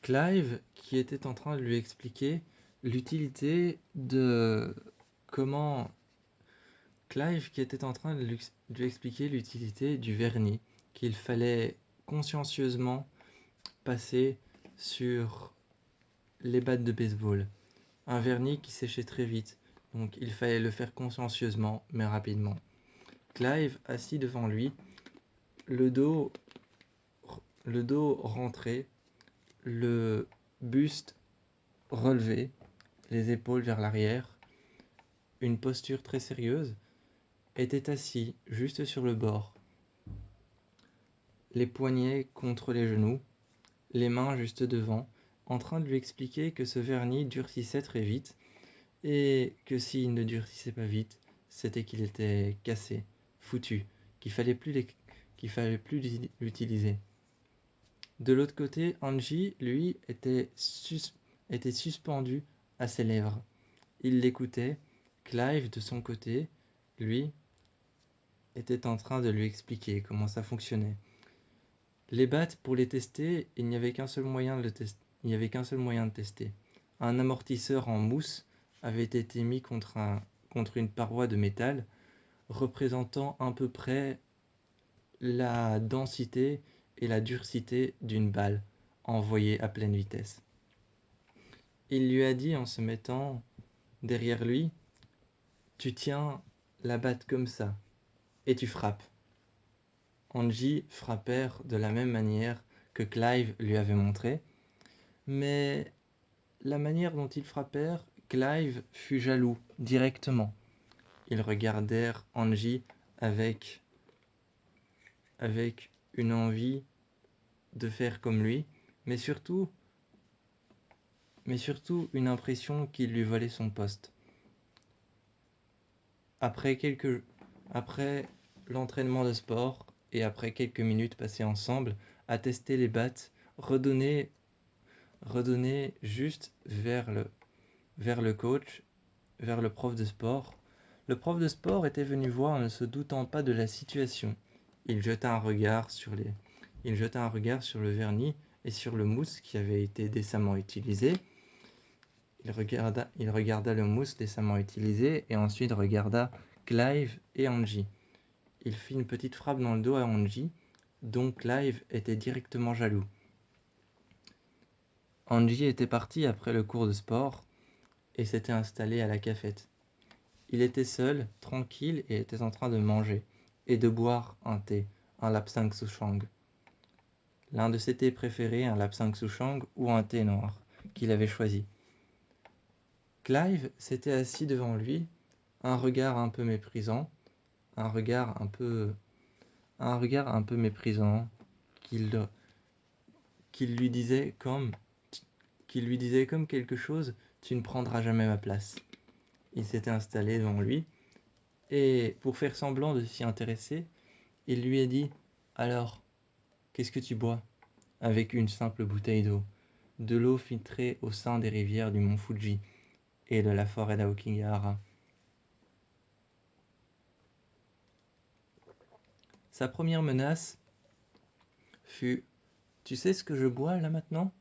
Clive qui était en train de lui expliquer l'utilité de comment Clive qui était en train de lui expliquer l'utilité du vernis qu'il fallait consciencieusement passer sur les battes de baseball. Un vernis qui séchait très vite, donc il fallait le faire consciencieusement mais rapidement. Clive, assis devant lui, le dos, le dos rentré, le buste relevé, les épaules vers l'arrière, une posture très sérieuse, était assis juste sur le bord, les poignets contre les genoux, les mains juste devant, en train de lui expliquer que ce vernis durcissait très vite et que s'il ne durcissait pas vite, c'était qu'il était cassé, foutu, qu'il fallait plus l'utiliser. De l'autre côté, Angie, lui, était suspendu à ses lèvres. Il l'écoutait. Clive, de son côté, lui, était en train de lui expliquer comment ça fonctionnait. Les battes, pour les tester, il n'y avait qu'un seul moyen de tester. Un amortisseur en mousse avait été mis contre une paroi de métal, représentant à peu près la densité et la durcité d'une balle envoyée à pleine vitesse. Il lui a dit en se mettant derrière lui, tu tiens la batte comme ça et tu frappes. Angie frappèrent de la même manière que Clive lui avait montré, mais la manière dont ils frappèrent, Clive fut jaloux directement. Ils regardèrent Angie avec une envie de faire comme lui, mais surtout une impression qu'il lui volait son poste. Après l'entraînement de sport et après quelques minutes passées ensemble à tester les battes, redonner juste vers le coach, vers le prof de sport. Le prof de sport était venu voir ne se doutant pas de la situation. Il jeta un regard sur le vernis et sur le mousse qui avait été décemment utilisé. Il regarda le mousse décemment utilisé et ensuite regarda Clive et Angie. Il fit une petite frappe dans le dos à Angie, dont Clive était directement jaloux. Angie était parti après le cours de sport et s'était installé à la cafette. Il était seul, tranquille et était en train de manger et de boire un thé, un lapsang souchong. L'un de ses thés préférés, un lapsang souchong ou un thé noir, qu'il avait choisi. Clive s'était assis devant lui, un regard un peu méprisant, un regard un peu méprisant qu'il lui disait comme quelque chose, tu ne prendras jamais ma place. Il s'était installé devant lui et pour faire semblant de s'y intéresser, il lui a dit alors, qu'est-ce que tu bois? Avec une simple bouteille d'eau, de l'eau filtrée au sein des rivières du mont Fuji et de la forêt d'Aokigahara. Sa première menace fut tu sais ce que je bois là maintenant?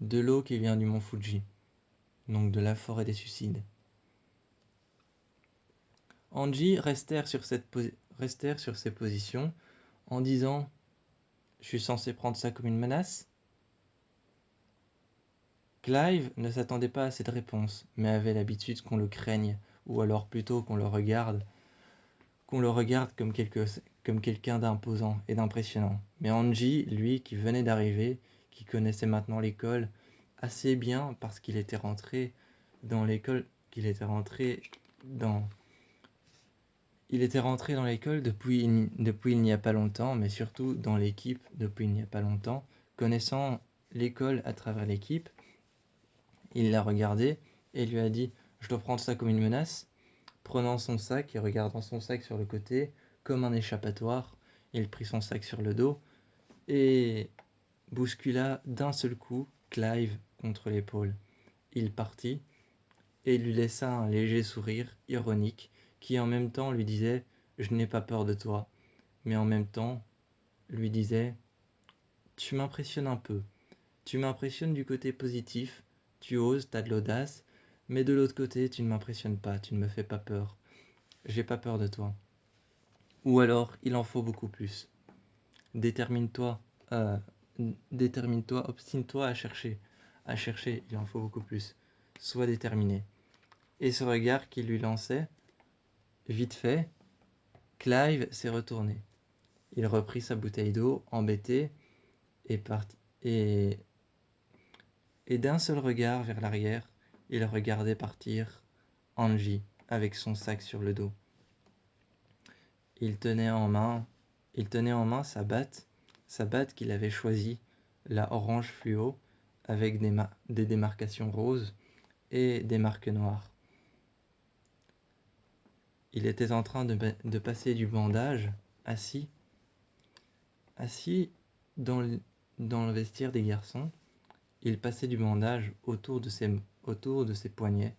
De l'eau qui vient du mont Fuji, donc de la forêt des suicides. Angie restèrent sur ses positions en disant je suis censé prendre ça comme une menace? Clive ne s'attendait pas à cette réponse, mais avait l'habitude qu'on le craigne, ou alors plutôt qu'on le regarde comme quelqu'un d'imposant et d'impressionnant. Mais Angie, lui, qui venait d'arriver, qui connaissait maintenant l'école assez bien parce qu'il était rentré dans l'école, il était rentré dans l'école depuis il n'y a pas longtemps, mais surtout dans l'équipe depuis il n'y a pas longtemps, connaissant l'école à travers l'équipe, il l'a regardé et lui a dit « Je dois prendre ça comme une menace ?» Prenant son sac et regardant son sac sur le côté, comme un échappatoire, il prit son sac sur le dos et bouscula d'un seul coup Clive contre l'épaule. Il partit et lui laissa un léger sourire ironique qui en même temps lui disait « Je n'ai pas peur de toi », mais en même temps lui disait « Tu m'impressionnes un peu ». Tu m'impressionnes du côté positif, tu oses, t'as de l'audace, mais de l'autre côté, tu ne m'impressionnes pas, tu ne me fais pas peur. J'ai pas peur de toi. Ou alors, il en faut beaucoup plus. Détermine-toi, euh, détermine-toi, obstine-toi à chercher. À chercher, il en faut beaucoup plus. Sois déterminé. Et ce regard qu'il lui lançait, vite fait, Clive s'est retourné. Il reprit sa bouteille d'eau, embêté, et parti. Et d'un seul regard vers l'arrière, il regardait partir Angie avec son sac sur le dos. Il tenait en main, sa batte qu'il avait choisie, la orange fluo, avec des démarcations roses et des marques noires. Il était en train de passer du bandage, assis dans le vestiaire des garçons. Il passait du bandage autour de ses poignets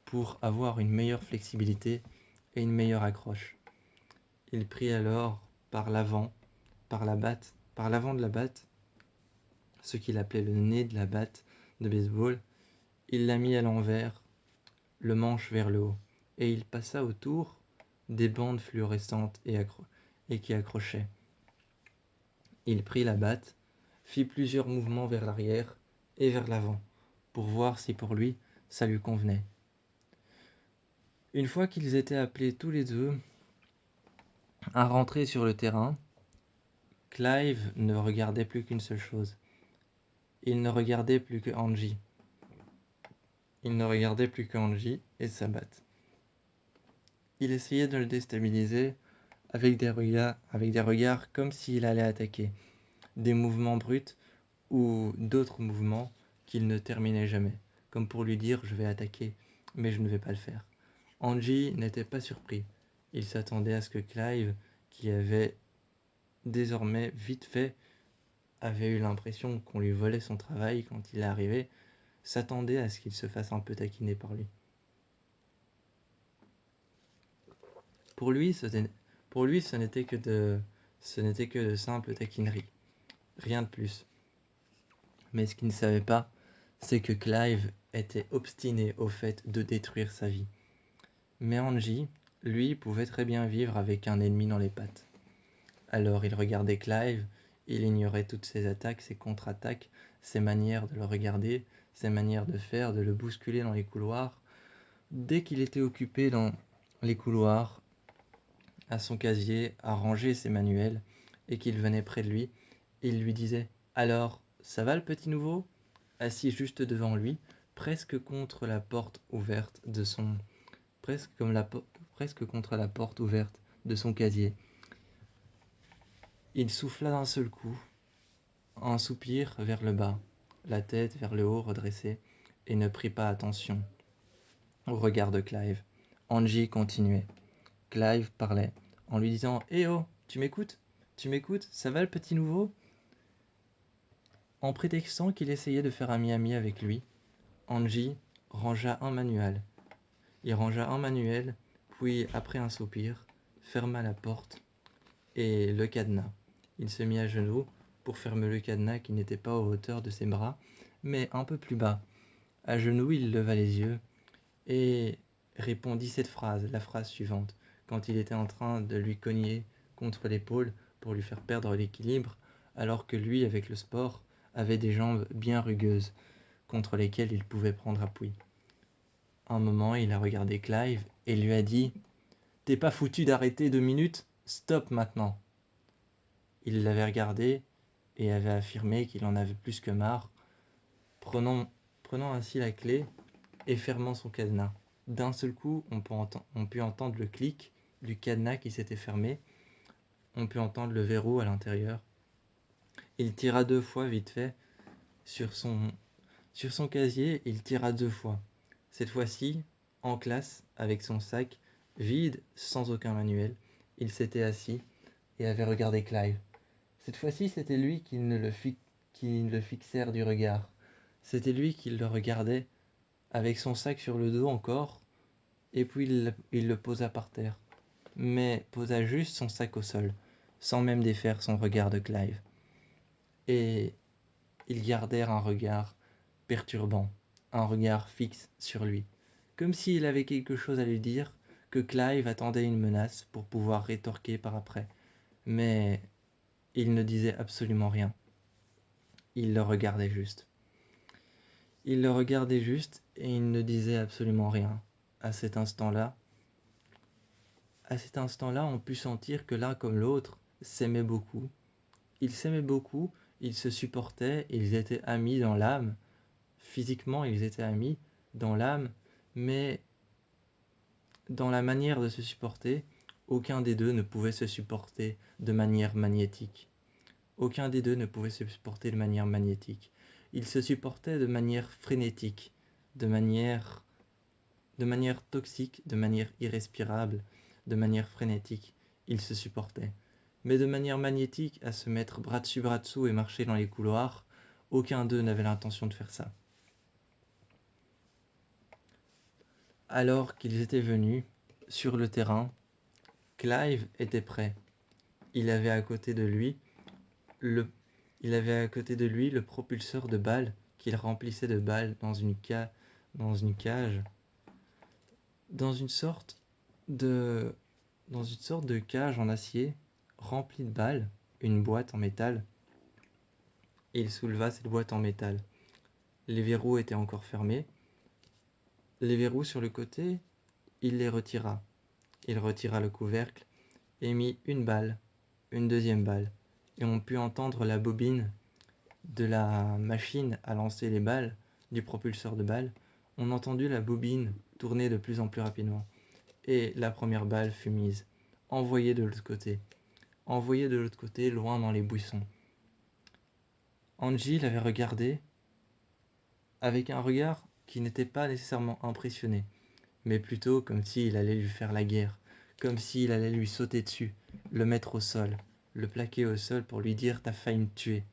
pour avoir une meilleure flexibilité et une meilleure accroche. Il prit alors par l'avant, par l'avant de la batte, ce qu'il appelait le nez de la batte de baseball. Il la mit à l'envers, le manche vers le haut, et il passa autour des bandes fluorescentes et qui accrochaient. Il prit la batte, fit plusieurs mouvements vers l'arrière et vers l'avant, pour voir si pour lui ça lui convenait. Une fois qu'ils étaient appelés tous les deux à rentrer sur le terrain, Clive ne regardait plus qu'une seule chose. Il ne regardait plus que Angie. Il ne regardait plus que Angie et sa batte. Il essayait de le déstabiliser avec des regards comme s'il allait attaquer, des mouvements bruts ou d'autres mouvements qu'il ne terminait jamais, comme pour lui dire je vais attaquer, mais je ne vais pas le faire. Angie n'était pas surpris. Il s'attendait à ce que Clive, qui avait désormais vite fait, avait eu l'impression qu'on lui volait son travail quand il est arrivé, s'attendait à ce qu'il se fasse un peu taquiner par lui. Pour lui, ce n'était que de simples taquineries, rien de plus. Mais ce qu'il ne savait pas, c'est que Clive était obstiné au fait de détruire sa vie. Mais Angie, lui, pouvait très bien vivre avec un ennemi dans les pattes. Alors il regardait Clive, il ignorait toutes ses attaques, ses contre-attaques, ses manières de le regarder, ses manières de faire, de le bousculer dans les couloirs. Dès qu'il était occupé dans les couloirs, à son casier, à ranger ses manuels, et qu'il venait près de lui, il lui disait « Alors, ça va le petit nouveau ?» assis juste devant lui, presque contre la porte ouverte de son... presque contre la porte ouverte de son casier. Il souffla d'un seul coup, un soupir vers le bas, la tête vers le haut redressée, et ne prit pas attention au regard de Clive. Angie continuait. Clive parlait, en lui disant « Eh oh, tu m'écoutes ? Tu m'écoutes ? Ça va le petit nouveau ?» En prétextant qu'il essayait de faire ami-ami avec lui, Angie rangea un manuel. Il rangea un manuel, puis, après un soupir, ferma la porte et le cadenas. Il se mit à genoux pour fermer le cadenas qui n'était pas aux hauteurs de ses bras, mais un peu plus bas. À genoux, il leva les yeux et répondit la phrase suivante, quand il était en train de lui cogner contre l'épaule pour lui faire perdre l'équilibre, alors que lui, avec le sport, avait des jambes bien rugueuses contre lesquelles il pouvait prendre appui. Un moment, il a regardé Clive et lui a dit « T'es pas foutu d'arrêter 2 minutes ? Stop maintenant !» Il l'avait regardé et avait affirmé qu'il en avait plus que marre, prenant ainsi la clé et fermant son cadenas. D'un seul coup, on put entendre le clic du cadenas qui s'était fermé, on put entendre le verrou à l'intérieur. Il tira 2 fois vite fait sur son casier, il tira 2 fois. Cette fois-ci, en classe, avec son sac, vide, sans aucun manuel, il s'était assis et avait regardé Clive. Cette fois-ci, c'était lui qui le fixèrent du regard. C'était lui qui le regardait, avec son sac sur le dos encore, et puis il le posa par terre, mais posa juste son sac au sol, sans même défaire son regard de Clive. Et ils gardèrent un regard perturbant, un regard fixe sur lui, comme s'il avait quelque chose à lui dire, que Clive attendait une menace pour pouvoir rétorquer par après. Mais il ne disait absolument rien. Il le regardait juste. Il le regardait juste et il ne disait absolument rien. À cet instant-là, on put sentir que l'un comme l'autre s'aimaient beaucoup. Ils s'aimaient beaucoup, ils se supportaient, ils étaient amis dans l'âme. Physiquement, ils étaient amis dans l'âme, mais dans la manière de se supporter, aucun des deux ne pouvait se supporter de manière magnétique. Aucun des deux ne pouvait se supporter de manière magnétique. Ils se supportaient de manière frénétique, de manière toxique, de manière irrespirable, de manière frénétique. Ils se supportaient. Mais de manière magnétique, à se mettre bras dessous et marcher dans les couloirs, aucun d'eux n'avait l'intention de faire ça. Alors qu'ils étaient venus sur le terrain, Clive était prêt. Il avait à côté de lui le propulseur de balles qu'il remplissait de balles dans une cage, dans une sorte de cage en acier remplie de balles, une boîte en métal. Il souleva cette boîte en métal. Les verrous étaient encore fermés. Les verrous sur le côté, il les retira. Il retira le couvercle et mit une balle, une deuxième balle, et on put entendre la bobine de la machine à lancer les balles, du propulseur de balles. On entendit la bobine tourner de plus en plus rapidement. Et la première balle fut mise, envoyée de l'autre côté, loin dans les buissons. Angie l'avait regardé avec un regard qui n'était pas nécessairement impressionné, mais plutôt comme s'il allait lui faire la guerre, comme s'il allait lui sauter dessus, le mettre au sol, le plaquer au sol pour lui dire « t'as failli me tuer ».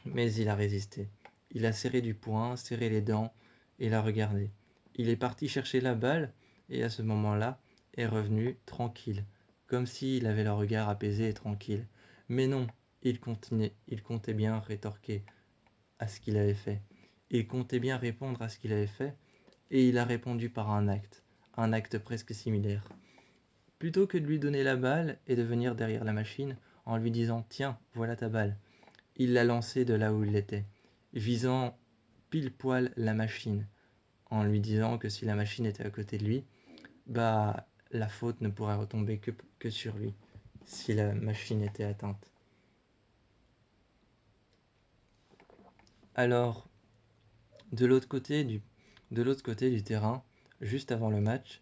Mais il a résisté. Il a serré du poing, serré les dents, et l'a regardé. Il est parti chercher la balle, et à ce moment-là, est revenu tranquille, comme s'il avait le regard apaisé et tranquille. Mais non, il comptait bien rétorquer à ce qu'il avait fait. Il comptait bien répondre à ce qu'il avait fait, et il a répondu par un acte presque similaire. Plutôt que de lui donner la balle et de venir derrière la machine en lui disant « Tiens, voilà ta balle », il l'a lancée de là où il était, visant pile poil la machine, en lui disant que si la machine était à côté de lui, bah la faute ne pourrait retomber que sur lui, si la machine était atteinte. Alors, de l'autre côté du terrain, juste avant le match,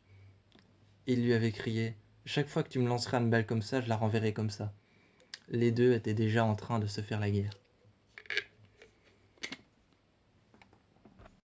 il lui avait crié « Chaque fois que tu me lanceras une balle comme ça, je la renverrai comme ça ». Les deux étaient déjà en train de se faire la guerre.